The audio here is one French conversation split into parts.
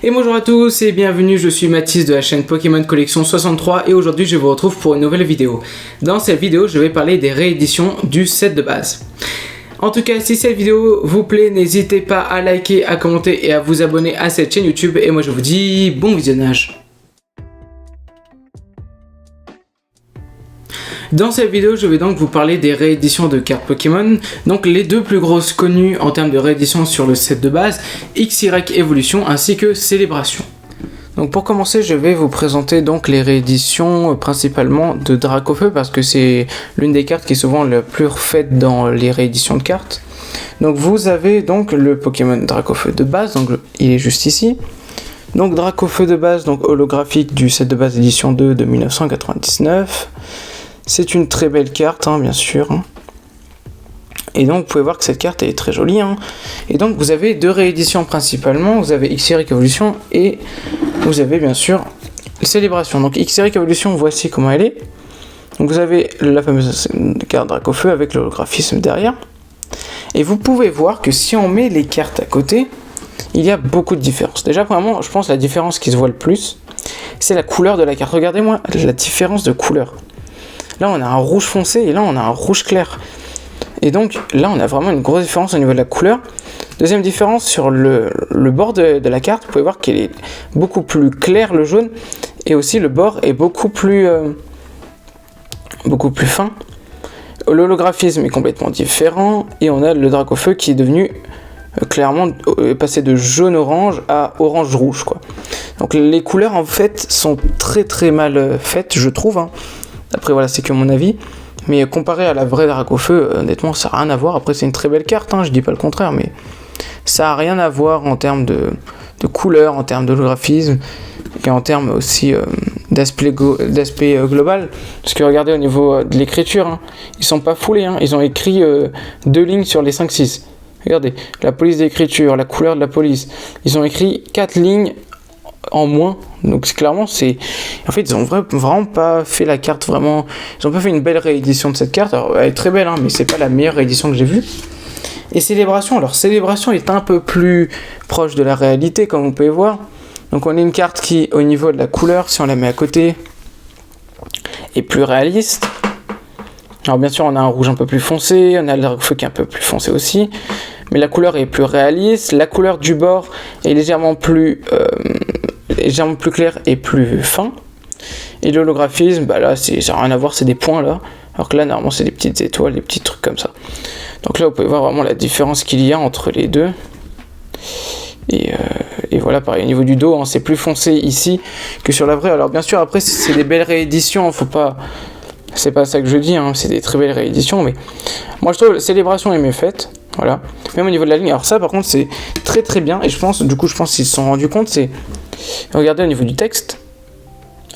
Et bonjour à tous et bienvenue, je suis Mathis de la chaîne Pokémon Collection 63 et aujourd'hui je vous retrouve pour une nouvelle vidéo. Dans cette vidéo je vais parler des rééditions du set de base. En tout cas, si cette vidéo vous plaît, n'hésitez pas à liker, à commenter et à vous abonner à cette chaîne YouTube. Et moi je vous dis bon visionnage. Dans cette vidéo, je vais donc vous parler des rééditions de cartes Pokémon. Donc les deux plus grosses connues en termes de réédition sur le set de base, XY Evolution ainsi que Célébration. Donc pour commencer, je vais vous présenter donc les rééditions principalement de Dracofeu parce que c'est l'une des cartes qui est souvent la plus refaite dans les rééditions de cartes. Donc vous avez donc le Pokémon Dracofeu de base, donc il est juste ici. Donc Dracofeu de base, donc holographique du set de base édition 2 de 1999. C'est une très belle carte, bien sûr. Et donc, vous pouvez voir que cette carte est très jolie. Et donc, vous avez deux rééditions principalement. Vous avez XY Evolution et vous avez bien sûr Célébration. Donc, XY Evolution, voici comment elle est. Donc, vous avez la fameuse carte Dracofeu avec l'holographisme derrière. Et vous pouvez voir que si on met les cartes à côté, il y a beaucoup de différences. Déjà, premièrement, je pense que la différence qui se voit le plus, c'est la couleur de la carte. Regardez-moi la différence de couleur. Là, on a un rouge foncé et là, on a un rouge clair. Et donc, là, on a vraiment une grosse différence au niveau de la couleur. Deuxième différence, sur le bord de la carte, vous pouvez voir qu'il est beaucoup plus clair, le jaune. Et aussi, le bord est beaucoup plus fin. L'holographisme est complètement différent. Et on a le Dracofeu qui est devenu clairement passé de jaune-orange à orange-rouge, quoi. Donc, les couleurs, en fait, sont très très mal faites, je trouve, Après voilà, c'est que mon avis, mais comparé à la vraie Dracofeu, honnêtement ça n'a rien à voir. Après c'est une très belle carte, je dis pas le contraire, mais ça n'a rien à voir en termes de couleur, en termes d'holographisme, et en termes aussi d'aspect global. Parce que regardez au niveau de l'écriture, ils sont pas foulés, ils ont écrit 2 lignes sur les 5-6. Regardez, la police d'écriture, la couleur de la police, ils ont écrit 4 lignes en moins, donc clairement en fait ils ont vraiment pas fait la carte vraiment, ils ont pas fait une belle réédition de cette carte. Alors, elle est très belle, mais c'est pas la meilleure réédition que j'ai vue. Et Célébration, alors Célébration est un peu plus proche de la réalité comme vous pouvez voir. Donc on a une carte qui au niveau de la couleur, si on la met à côté, est plus réaliste. Alors bien sûr on a un rouge un peu plus foncé, on a le Dracofeu qui est un peu plus foncé aussi, mais la couleur est plus réaliste. La couleur du bord est légèrement plus clair et plus fin. Et l'holographisme, là, ça n'a rien à voir, c'est des points là. Alors que là, normalement, c'est des petites étoiles, des petits trucs comme ça. Donc là, vous pouvez voir vraiment la différence qu'il y a entre les deux. Et voilà, pareil, au niveau du dos, c'est plus foncé ici que sur la vraie. Alors bien sûr, après, c'est des belles rééditions, faut pas... C'est pas ça que je dis, c'est des très belles rééditions, mais moi je trouve la Célébration est mieux faite. Voilà. Même au niveau de la ligne, alors ça par contre c'est très très bien, et je pense qu'ils se sont rendus compte, c'est... Regardez au niveau du texte,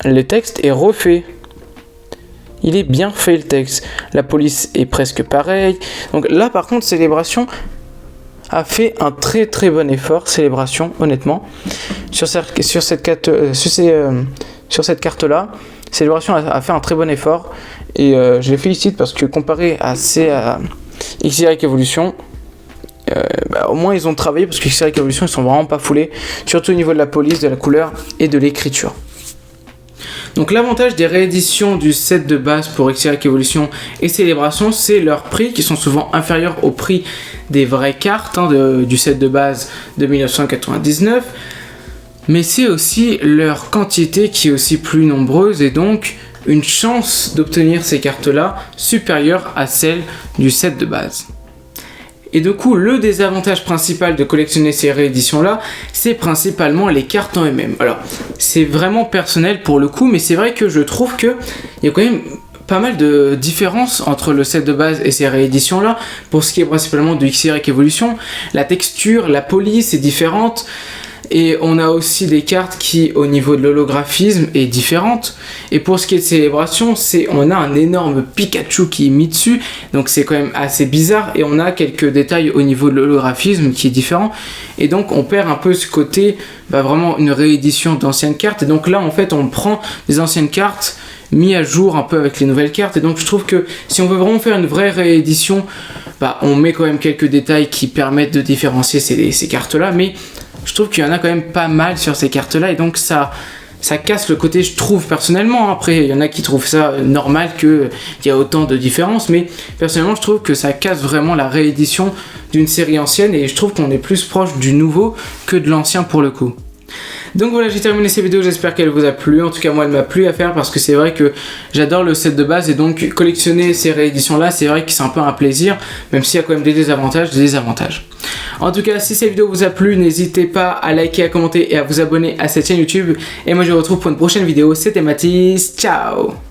le texte est refait. Il est bien fait le texte. La police est presque pareil. Donc là par contre Célébration a fait un très très bon effort, Célébration, honnêtement. Sur cette carte-là, Célébration a fait un très bon effort. Et je les félicite parce que comparé à XY Evolution, au moins ils ont travaillé, parce que XY Evolution ils sont vraiment pas foulés, surtout au niveau de la police, de la couleur et de l'écriture. Donc l'avantage des rééditions du set de base pour XY Evolution et Célébration, c'est leurs prix qui sont souvent inférieurs au prix des vraies cartes du set de base de 1999, mais c'est aussi leur quantité qui est aussi plus nombreuse et donc une chance d'obtenir ces cartes-là supérieure à celle du set de base. Et du coup, le désavantage principal de collectionner ces rééditions-là, c'est principalement les cartes en elles-mêmes. Alors, c'est vraiment personnel pour le coup, mais c'est vrai que je trouve qu'il y a quand même pas mal de différences entre le set de base et ces rééditions-là. Pour ce qui est principalement de XY Evolution, la texture, la police est différente. Et on a aussi des cartes qui, au niveau de l'holographisme, est différente. Et pour ce qui est de Célébration, on a un énorme Pikachu qui est mis dessus. Donc c'est quand même assez bizarre. Et on a quelques détails au niveau de l'holographisme qui est différent. Et donc on perd un peu ce côté, vraiment une réédition d'anciennes cartes. Et donc là, en fait, on prend des anciennes cartes mis à jour un peu avec les nouvelles cartes. Et donc je trouve que si on veut vraiment faire une vraie réédition, on met quand même quelques détails qui permettent de différencier ces cartes-là. Mais je trouve qu'il y en a quand même pas mal sur ces cartes-là, et donc ça casse le côté, je trouve personnellement. Après, il y en a qui trouvent ça normal qu'il y a autant de différences, mais personnellement, je trouve que ça casse vraiment la réédition d'une série ancienne, et je trouve qu'on est plus proche du nouveau que de l'ancien pour le coup. Donc voilà, j'ai terminé cette vidéo, j'espère qu'elle vous a plu. En tout cas, moi, elle m'a plu à faire parce que c'est vrai que j'adore le set de base, et donc collectionner ces rééditions-là, c'est vrai que c'est un peu un plaisir, même s'il y a quand même des désavantages. En tout cas, si cette vidéo vous a plu, n'hésitez pas à liker, à commenter et à vous abonner à cette chaîne YouTube. Et moi, je vous retrouve pour une prochaine vidéo. C'était Mathis, ciao!